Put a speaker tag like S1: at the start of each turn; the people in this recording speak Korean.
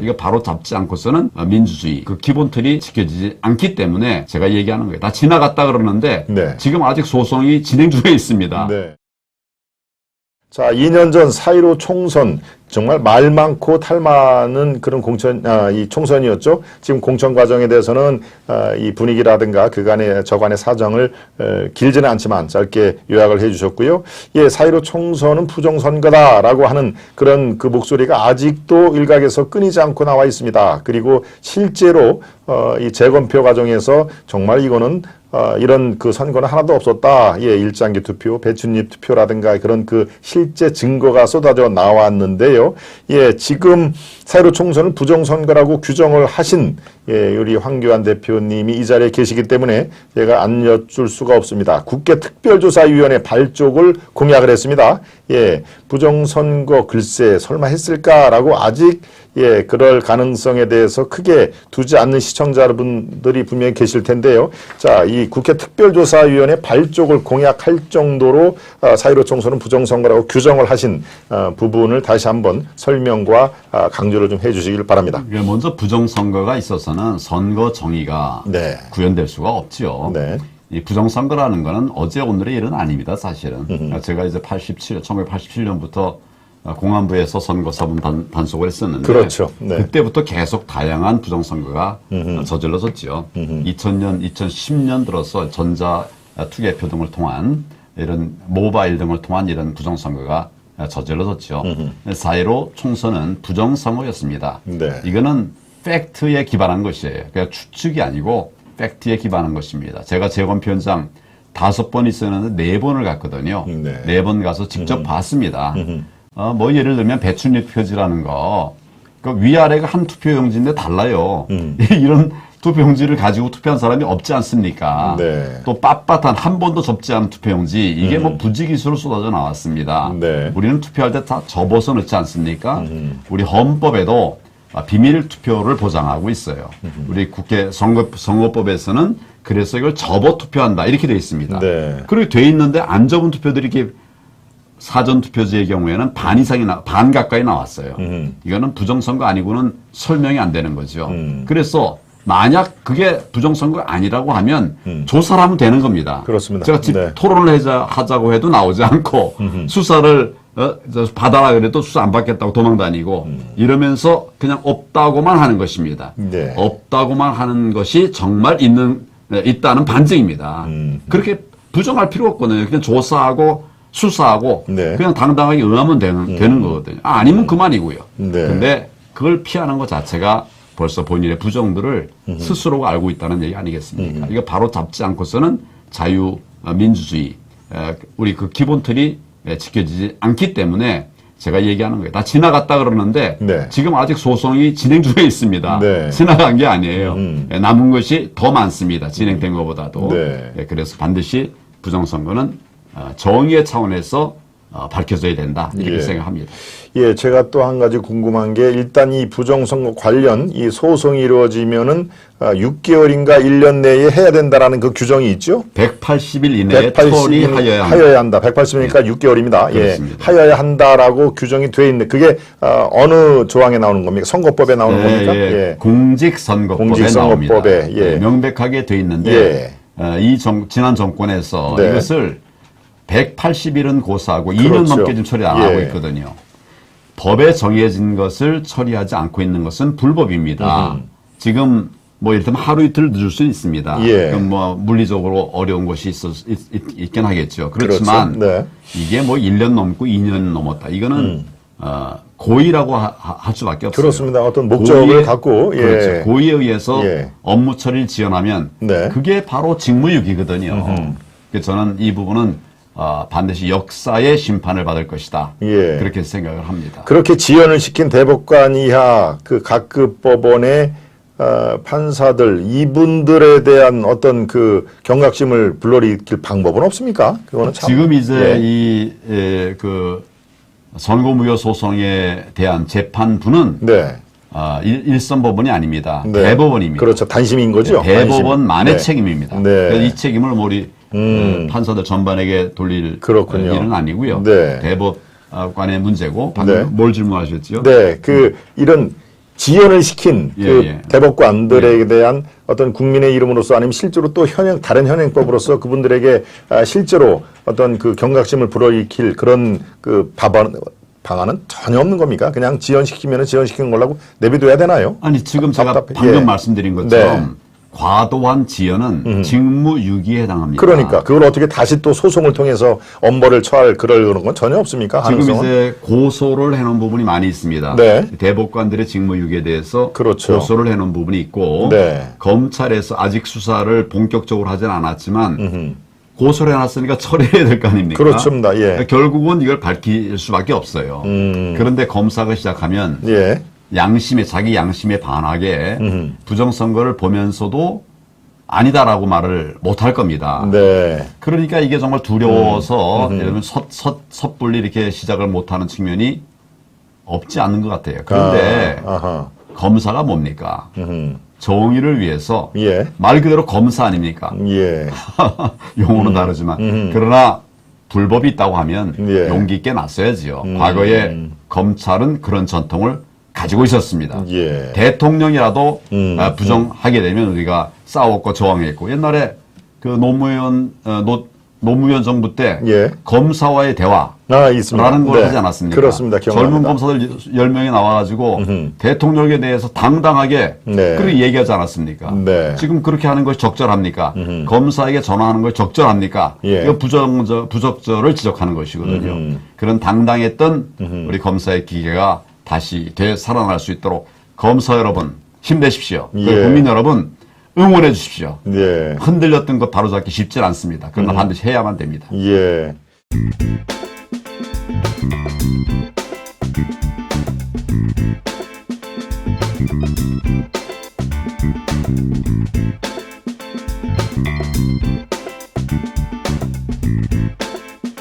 S1: 이거 바로 잡지 않고서는 민주주의 그 기본 틀이 지켜지지 않기 때문에 제가 얘기하는 거예요. 다 지나갔다 그러는데
S2: 네.
S1: 지금 아직 소송이 진행 중에 있습니다.
S2: 네. 자, 2년 전 4.15 총선, 정말 말 많고 탈 많은 그런 이 총선이었죠. 지금 공천 과정에 대해서는 이 분위기라든가 그간의 저간의 사정을 길지는 않지만 짧게 요약을 해주셨고요. 예, 4.15 총선은 부정선거다라고 하는 그런 그 목소리가 아직도 일각에서 끊이지 않고 나와 있습니다. 그리고 실제로 이 재검표 과정에서 정말 이거는 이런 그 선거는 하나도 없었다. 예, 일장기 투표, 배춧잎 투표라든가 그런 그 실제 증거가 쏟아져 나왔는데요. 예, 지금 4.15 총선은 부정선거라고 규정을 하신 예, 우리 황교안 대표님이 이 자리에 계시기 때문에 제가 안 여쭐 수가 없습니다. 국회 특별조사위원회 발족을 공약을 했습니다. 예, 부정선거 글쎄 설마 했을까라고 아직 예, 그럴 가능성에 대해서 크게 두지 않는 시청자분들이 분명히 계실 텐데요. 자, 이 국회 특별조사위원회 발족을 공약할 정도로 4.15 총선은 부정선거라고 규정을 하신 부분을 다시 한번 설명과 강조를 좀 해주시길 바랍니다.
S1: 먼저 부정선거가 있어서는 선거 정의가
S2: 네.
S1: 구현될 수가 없죠.
S2: 네.
S1: 이 부정선거라는 거는 어제 오늘의 일은 아닙니다, 사실은. 제가 이제 1987년부터 공안부에서 선거사본 단속을 했었는데
S2: 그렇죠. 네.
S1: 그때부터 계속 다양한 부정선거가 저질러졌죠. 2000년, 2010년 들어서 전자 투개표 등을 통한 이런 모바일 등을 통한 이런 부정선거가 저질러졌죠. 4.15 총선은 부정선거였습니다.
S2: 네.
S1: 이거는 팩트에 기반한 것이에요. 그러니까 추측이 아니고 팩트에 기반한 것입니다. 제가 재검표 현장 5번 있었는데 4번을 갔거든요.
S2: 네.
S1: 4번 가서 직접 봤습니다. 뭐 예를 들면 배춧잎 표지라는 거, 그 위아래가 한 투표용지인데 달라요. 이런 투표용지를 가지고 투표한 사람이 없지 않습니까?
S2: 네.
S1: 또 빳빳한 한 번도 접지 않은 투표용지, 이게 뭐 부지기수로 쏟아져 나왔습니다.
S2: 네.
S1: 우리는 투표할 때 다 접어서 넣지 않습니까? 우리 헌법에도 비밀 투표를 보장하고 있어요. 우리 국회 선거법에서는 그래서 이걸 접어 투표한다 이렇게 돼 있습니다.
S2: 네.
S1: 그렇게 돼 있는데 안 접은 투표들이 이렇게 사전 투표지의 경우에는 반 가까이 나왔어요. 이거는 부정선거 아니고는 설명이 안 되는 거죠. 그래서 만약 그게 부정선거 아니라고 하면 조사를 하면 되는 겁니다.
S2: 그렇습니다.
S1: 제가
S2: 네.
S1: 토론을 하자고 해도 나오지 않고 수사를 받아라 그래도 수사 안 받겠다고 도망다니고 이러면서 그냥 없다고만 하는 것입니다.
S2: 네.
S1: 없다고만 하는 것이 정말 있다는 반증입니다. 그렇게 부정할 필요 없거든요. 그냥 조사하고 수사하고
S2: 네.
S1: 그냥 당당하게 응하면 되는 거거든요. 아니면 그만이고요.
S2: 네.
S1: 근데 그걸 피하는 것 자체가 벌써 본인의 부정들을 스스로가 알고 있다는 얘기 아니겠습니까? 이거 바로 잡지 않고서는 민주주의 우리 그 기본 틀이 지켜지지 않기 때문에 제가 얘기하는 거예요. 다 지나갔다 그러는데
S2: 네.
S1: 지금 아직 소송이 진행 중에 있습니다.
S2: 네.
S1: 지나간 게 아니에요. 남은 것이 더 많습니다. 진행된 것보다도.
S2: 네.
S1: 그래서 반드시 부정선거는 정의의 차원에서 밝혀져야 된다 이렇게
S2: 예.
S1: 생각합니다.
S2: 예, 제가 또 한 가지 궁금한 게 일단 이 부정선거 관련 이 소송이 이루어지면은 6개월인가 1년 내에 해야 된다라는 그 규정이 있죠.
S1: 180일 이내에 처리하여야 한다.
S2: 하여야 한다. 180일이니까 6개월입니다. 예,
S1: 그렇습니다.
S2: 하여야 한다라고 규정이 돼 있는데 그게 어느 조항에 나오는 겁니까? 선거법에 나오는 겁니까?
S1: 예. 공직선거법에
S2: 공직선거법에,
S1: 나옵니다.
S2: 예.
S1: 명백하게 돼 있는데 지난 정권에서
S2: 네.
S1: 이것을 180일은 고사하고
S2: 그렇죠.
S1: 2년 넘게 지금 처리 안 하고
S2: 예.
S1: 있거든요. 법에 정해진 것을 처리하지 않고 있는 것은 불법입니다. 지금 뭐 예를 들면 하루 이틀 늦을 수는 있습니다.
S2: 예.
S1: 그럼 뭐 물리적으로 어려운 것이 있긴 하겠죠. 그렇지만
S2: 그렇죠. 네.
S1: 이게 뭐 1년 넘고 2년 넘었다. 이거는 고의라고 할 수밖에 없어요.
S2: 그렇습니다. 어떤 목적을 갖고
S1: 그렇죠. 고의에 의해서
S2: 예.
S1: 업무 처리를 지연하면
S2: 네.
S1: 그게 바로 직무유기거든요. 그래서 저는 이 부분은 반드시 역사의 심판을 받을 것이다.
S2: 예.
S1: 그렇게 생각을 합니다.
S2: 그렇게 지연을 시킨 대법관 이하 그 각급 법원의 판사들 이분들에 대한 어떤 그 경각심을 불러일으킬 방법은 없습니까? 그거는 참
S1: 지금 이제
S2: 예.
S1: 그 선고무효 소송에 대한 재판부는
S2: 네.
S1: 일선 법원이 아닙니다.
S2: 네.
S1: 대법원입니다.
S2: 그렇죠. 단심인 거죠.
S1: 대법원만의
S2: 단심.
S1: 책임입니다.
S2: 네.
S1: 그래서 이 책임을 우리 판사들 전반에게 돌릴
S2: 그렇군요.
S1: 일은 아니고요.
S2: 네.
S1: 대법관의 문제고 방금
S2: 네.
S1: 뭘 질문하셨죠?
S2: 네. 이런 지연을 시킨
S1: 예,
S2: 그
S1: 예.
S2: 대법관들에 대한 어떤 국민의 이름으로서 아니면 실제로 또 다른 현행법으로서 그분들에게 실제로 어떤 그 경각심을 불어일으킬 그런 그 방안은 전혀 없는 겁니까? 그냥 지연시키면 지연시키는 걸로 내비둬야 되나요?
S1: 아니 지금 제가
S2: 답답해.
S1: 방금
S2: 예.
S1: 말씀드린 것처럼
S2: 네.
S1: 과도한 지연은 직무유기에 해당합니다.
S2: 그러니까 그걸 어떻게 다시 또 소송을 통해서 엄벌을 처할 그런 건 전혀 없습니까?
S1: 지금
S2: 가능성은?
S1: 이제 고소를 해놓은 부분이 많이 있습니다.
S2: 네.
S1: 대법관들의 직무유기에 대해서
S2: 그렇죠.
S1: 고소를 해놓은 부분이 있고
S2: 네.
S1: 검찰에서 아직 수사를 본격적으로 하진 않았지만 고소를 해놨으니까 처리해야 될 거 아닙니까?
S2: 그렇습니다. 예.
S1: 결국은 이걸 밝힐 수밖에 없어요. 그런데 검사가 시작하면
S2: 예.
S1: 자기 양심에 반하게 부정선거를 보면서도 아니다라고 말을 못할 겁니다.
S2: 네.
S1: 그러니까 이게 정말 두려워서 예를 들면 섣불리 이렇게 시작을 못하는 측면이 없지 않는 것 같아요. 그런데
S2: 아하.
S1: 검사가 뭡니까? 정의를 위해서
S2: 예.
S1: 말 그대로 검사 아닙니까?
S2: 예.
S1: 용어는 다르지만 그러나 불법이 있다고 하면
S2: 예.
S1: 용기 있게 나서야지요. 과거에 검찰은 그런 전통을 가지고 있었습니다.
S2: 예.
S1: 대통령이라도 부정하게 되면 우리가 싸웠고 저항했고 옛날에 그 노무현 정부 때
S2: 예.
S1: 검사와의 대화
S2: 있습니다.
S1: 라는 걸
S2: 네.
S1: 하지 않았습니까?
S2: 그렇습니다.
S1: 젊은
S2: 기억납니다.
S1: 검사들 10명이 나와가지고 대통령에 대해서 당당하게
S2: 네.
S1: 그렇게 얘기하지 않았습니까?
S2: 네.
S1: 지금 그렇게 하는 것이 적절합니까? 검사에게 전화하는 것이 적절합니까?
S2: 예.
S1: 이거 부적절을 지적하는 것이거든요. 그런 당당했던 우리 검사의 기계가 다시 되살아날 수 있도록 검사 여러분 힘내십시오.
S2: 예.
S1: 그리고 국민 여러분 응원해 주십시오.
S2: 예.
S1: 흔들렸던 것 바로잡기 쉽지 않습니다. 그러나 반드시 해야만 됩니다.
S2: 예.